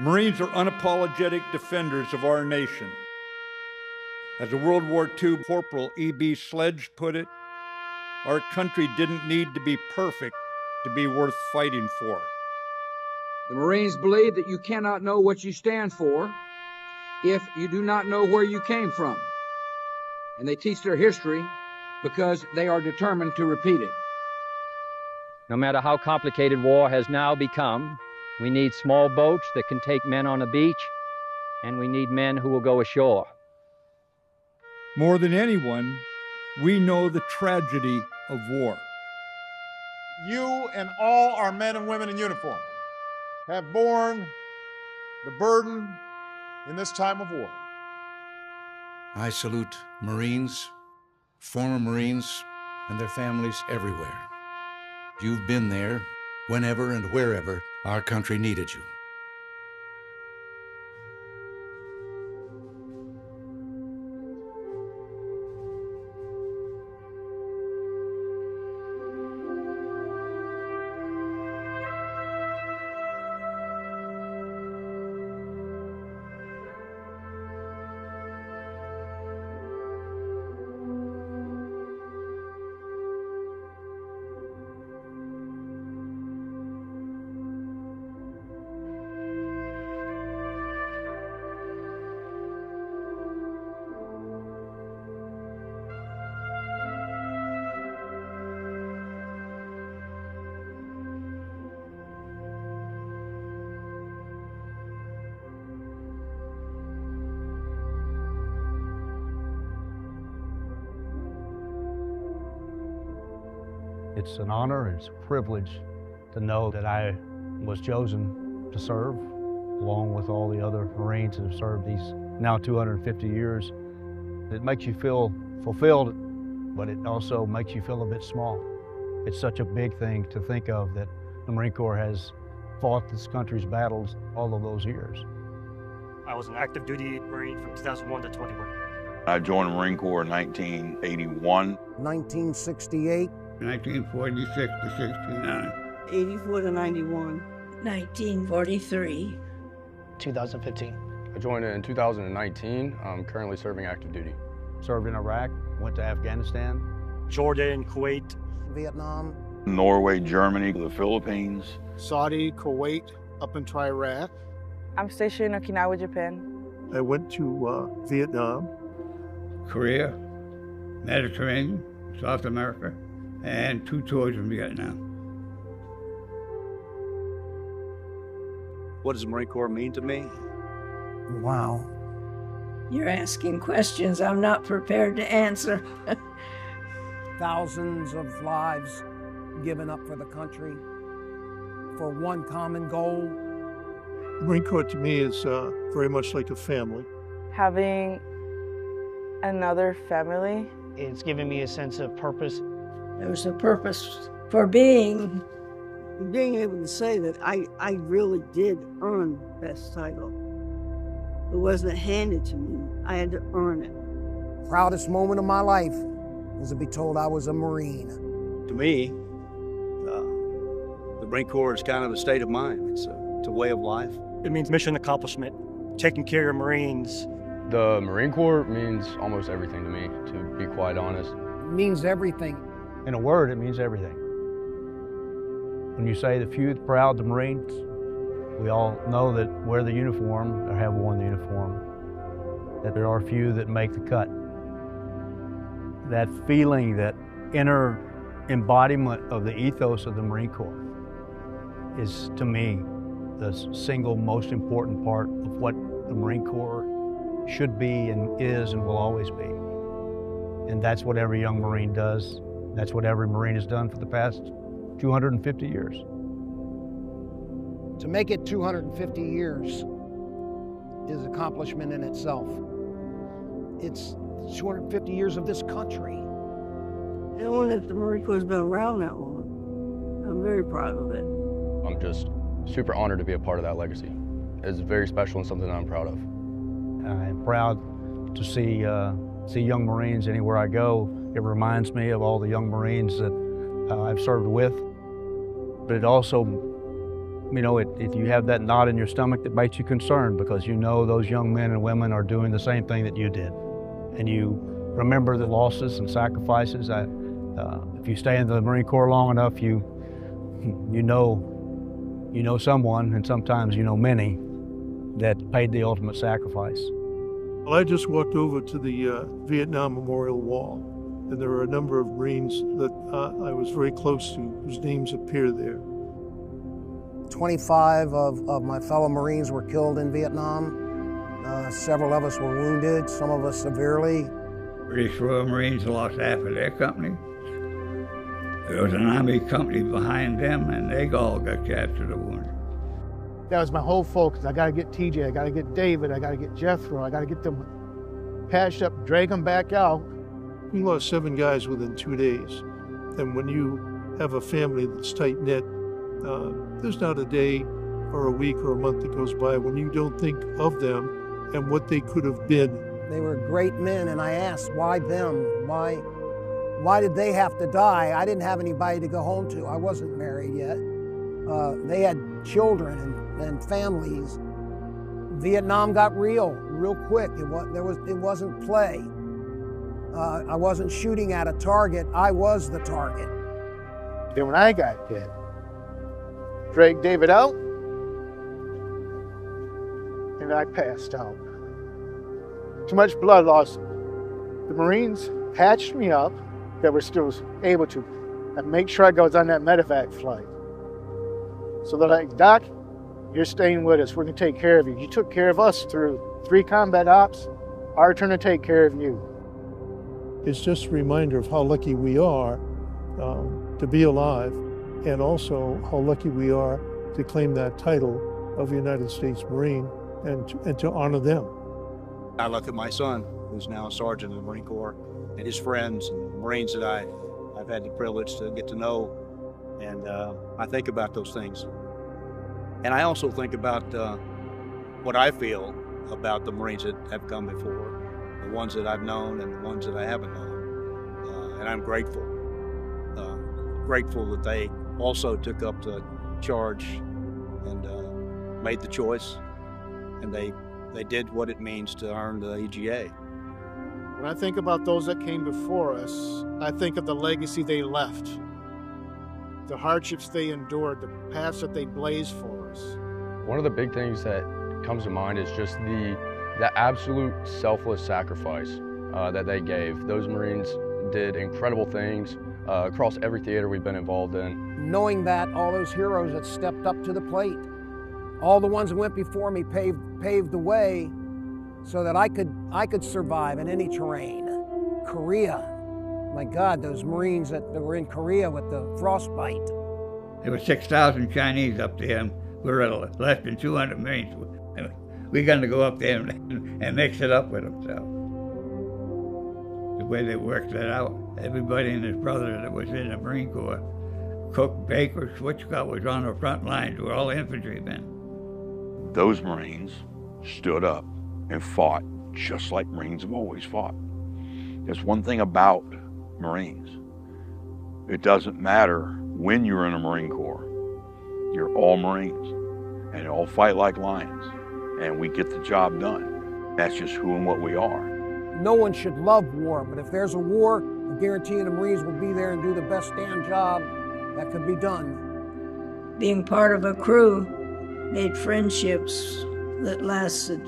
Marines are unapologetic defenders of our nation. As a World War II Corporal E.B. Sledge put it, our country didn't need to be perfect to be worth fighting for. The Marines believe that you cannot know what you stand for if you do not know where you came from. And they teach their history because they are determined to repeat it. No matter how complicated war has now become, we need small boats that can take men on a beach, and we need men who will go ashore. More than anyone, we know the tragedy of war. You and all our men and women in uniform have borne the burden in this time of war. I salute Marines, former Marines, and their families everywhere. You've been there whenever and wherever our country needed you. It's an honor, it's a privilege to know that I was chosen to serve, along with all the other Marines that have served these now 250 years. It makes you feel fulfilled, but it also makes you feel a bit small. It's such a big thing to think of that the Marine Corps has fought this country's battles all of those years. I was an active duty Marine from 2001 to 21. I joined the Marine Corps in 1981. 1968. 1946 to 69. 84 to 91. 1943. 2015. I joined in 2019. I'm currently serving active duty. Served in Iraq, went to Afghanistan. Jordan, Kuwait. Vietnam. Norway, Germany, the Philippines. Saudi, Kuwait, up into Iraq. I'm stationed in Okinawa, Japan. I went to Vietnam. Korea, Mediterranean, South America, and 2 tours in Vietnam. What does the Marine Corps mean to me? Wow. You're asking questions I'm not prepared to answer. Thousands of lives given up for the country, for one common goal. The Marine Corps to me is very much like a family. Having another family. It's given me a sense of purpose. There's a purpose for being. Being able to say that I really did earn best title. It wasn't handed to me. I had to earn it. Proudest moment of my life was to be told I was a Marine. To me, the Marine Corps is kind of a state of mind. It's a way of life. It means mission accomplishment, taking care of Marines. The Marine Corps means almost everything to me, to be quite honest. It means everything. In a word, it means everything. When you say the few proud the Marines, we all know that wear the uniform or have worn the uniform, that there are few that make the cut. That feeling, that inner embodiment of the ethos of the Marine Corps is, to me, the single most important part of what the Marine Corps should be and is and will always be. And that's what every young Marine does. That's what every Marine has done for the past 250 years. To make it 250 years is an accomplishment in itself. It's 250 years of this country. I don't know if the Marine Corps has been around that long. I'm very proud of it. I'm just super honored to be a part of that legacy. It's very special and something that I'm proud of. I'm proud to see young Marines anywhere I go. It reminds me of all the young Marines that I've served with, but it also You know, if you have that knot in your stomach that makes you concerned because you know those young men and women are doing the same thing that you did. And you remember the losses and sacrifices. If you stay in the Marine Corps long enough, you know someone, and sometimes you know many, that paid the ultimate sacrifice. Well, I just walked over to the Vietnam Memorial Wall, and there were a number of Marines that I was very close to, whose names appear there. 25 of my fellow Marines were killed in Vietnam. Several of us were wounded, some of us severely. British Royal Marines lost half of their company. There was an Army company behind them, and they all got captured or wounded. That was my whole focus. I got to get TJ, I got to get David, I got to get Jethro, I got to get them patched up, drag them back out. We lost 7 guys within 2 days. And when you have a family that's tight-knit, there's not a day or a week or a month that goes by when you don't think of them and what they could have been. They were great men, and I asked, why them? Why did they have to die? I didn't have anybody to go home to. I wasn't married yet. They had children and families. Vietnam got real quick. It wasn't play. I wasn't shooting at a target. I was the target. Then when I got hit, dragged David out, and I passed out. Too much blood loss. The Marines patched me up, that were still able to, and make sure I was on that medevac flight. So they're like, Doc, you're staying with us. We're going to take care of you. You took care of us through 3 combat ops. Our turn to take care of you. It's just a reminder of how lucky we are to be alive, and also how lucky we are to claim that title of United States Marine and to honor them. I look at my son, who's now a sergeant in the Marine Corps, and his friends and Marines that I've had the privilege to get to know, and I think about those things. And I also think about what I feel about the Marines that have come before, the ones that I've known and the ones that I haven't known. And I'm grateful that they also took up the charge and made the choice, and they did what it means to earn the EGA. When I think about those that came before us, I think of the legacy they left, the hardships they endured, the paths that they blazed for us. One of the big things that comes to mind is just the absolute selfless sacrifice that they gave. Those Marines did incredible things across every theater we've been involved in. Knowing that all those heroes that stepped up to the plate, all the ones that went before me paved the way so that I could survive in any terrain. Korea, my God, those Marines that were in Korea with the frostbite. There were 6,000 Chinese up there, and we were less than 200 Marines. We're going to go up there and mix it up with them. So the way they worked that out, everybody and his brother that was in the Marine Corps, cook, baker, switchcock was on the front lines. We're all infantrymen. Those Marines stood up and fought just like Marines have always fought. There's one thing about Marines. It doesn't matter when you're in a Marine Corps. You're all Marines, and you all fight like lions, and we get the job done. That's just who and what we are. No one should love war, but if there's a war, I guarantee you the Marines will be there and do the best damn job that could be done. Being part of a crew made friendships that lasted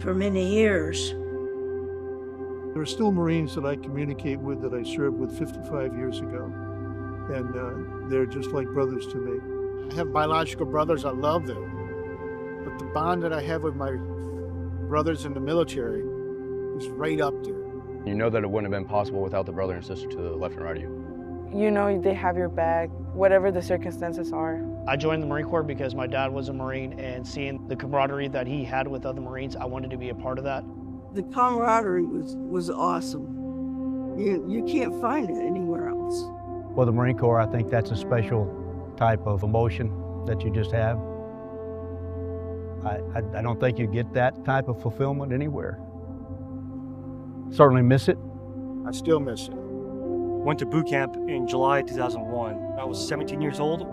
for many years. There are still Marines that I communicate with that I served with 55 years ago, and they're just like brothers to me. I have biological brothers, I love them, but the bond that I have with my brothers in the military is right up there. You know that it wouldn't have been possible without the brother and sister to the left and right of you. You know they have your back, whatever the circumstances are. I joined the Marine Corps because my dad was a Marine, and seeing the camaraderie that he had with other Marines, I wanted to be a part of that. The camaraderie was awesome. You can't find it anywhere else. Well, the Marine Corps, I think that's a special type of emotion that you just have. I don't think you get that type of fulfillment anywhere. Certainly miss it. I still miss it. Went to boot camp in July 2001. I was 17 years old,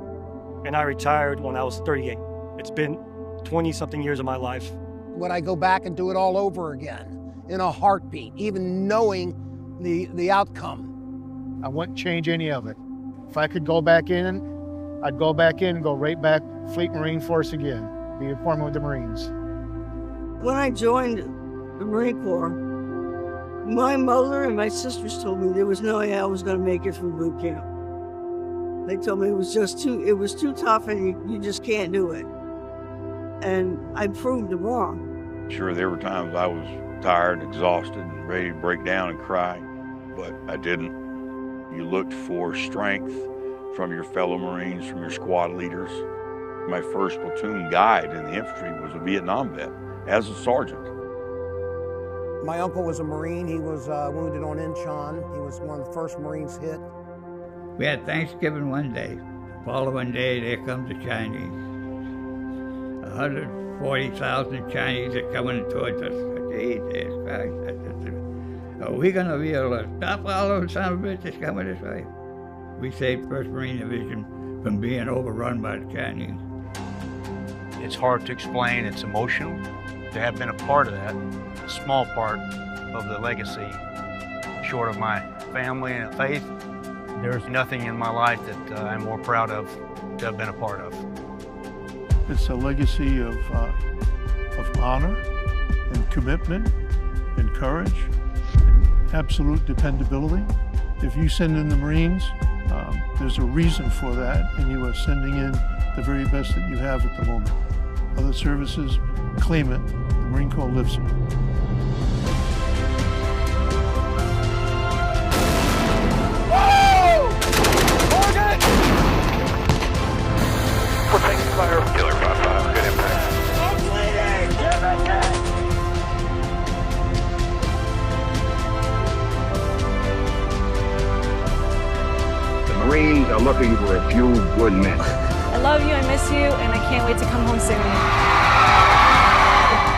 and I retired when I was 38. It's been 20-something years of my life. Would I go back and do it all over again in a heartbeat, even knowing the outcome? I wouldn't change any of it. If I could go back in, I'd go back in and go right back Fleet Marine Force again, be a foreman with the Marines. When I joined the Marine Corps, my mother and my sisters told me there was no way I was going to make it through boot camp. They told me it was too tough and you just can't do it. And I proved them wrong. Sure, there were times I was tired, exhausted, and ready to break down and cry, but I didn't. You looked for strength from your fellow Marines, from your squad leaders. My first platoon guide in the infantry was a Vietnam vet, as a sergeant. My uncle was a Marine. He was wounded on Incheon. He was one of the first Marines hit. We had Thanksgiving one day. The following day, there comes the Chinese. 140,000 Chinese are coming towards us. Jesus Christ. Are we going to be able to stop all those son of bitches coming this way? We saved 1st Marine Division from being overrun by the Chinese. It's hard to explain. It's emotional to have been a part of that, a small part of the legacy. Short of my family and faith, there's nothing in my life that I'm more proud of to have been a part of. It's a legacy of honor and commitment and courage and absolute dependability. If you send in the Marines, there's a reason for that, and you are sending in the very best that you have at the moment. Other services claim it. The Marine Corps lives it. We're taking fire. Killer 5-5, good impact. I'm bleeding! Give it back! The Marines are looking for a few good men. I love you, I miss you, and I can't wait to come home soon.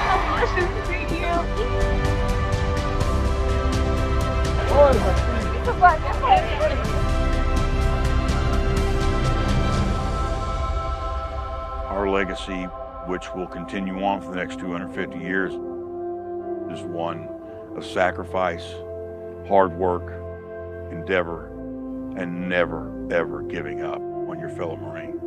I want to see you. Our legacy, which will continue on for the next 250 years, is one of sacrifice, hard work, endeavor, and never, ever giving up on your fellow Marine.